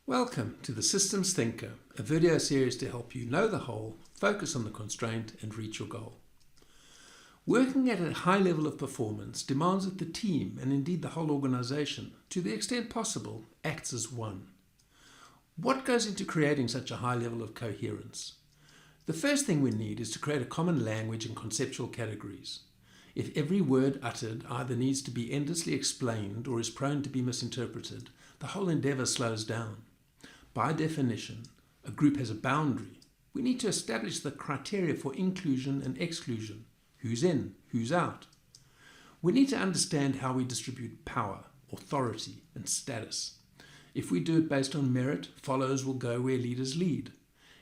Welcome to The Systems Thinker, a video series to help you know the whole, focus on the constraint and reach your goal. Working at a high level of performance demands that the team, and indeed the whole organization, to the extent possible, acts as one. What goes into creating such a high level of coherence? The first thing we need is to create a common language and conceptual categories. If every word uttered either needs to be endlessly explained or is prone to be misinterpreted, the whole endeavor slows down. By definition, a group has a boundary. We need to establish the criteria for inclusion and exclusion. Who's in, who's out. We need to understand how we distribute power, authority, and status. If we do it based on merit, followers will go where leaders lead.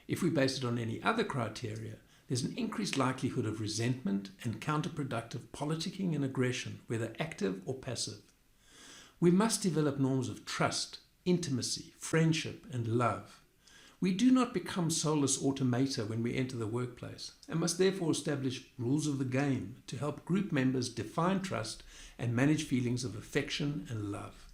If we base it on any other criteria, there's an increased likelihood of resentment and counterproductive politicking and aggression, whether active or passive. We must develop norms of trust, intimacy, friendship, and love. We do not become soulless automata when we enter the workplace and must therefore establish rules of the game to help group members define trust and manage feelings of affection and love.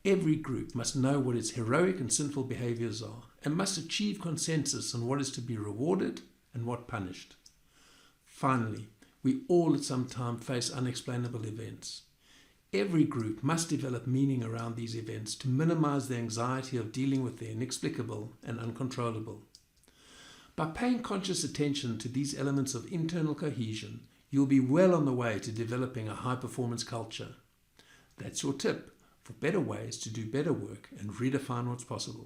Every group must know what its heroic and sinful behaviors are and must achieve consensus on what is to be rewarded and what punished. Finally, we all at some time face unexplainable events. Every group must develop meaning around these events to minimize the anxiety of dealing with the inexplicable and uncontrollable. By paying conscious attention to these elements of internal cohesion, you'll be well on the way to developing a high-performance culture. That's your tip for better ways to do better work and redefine what's possible.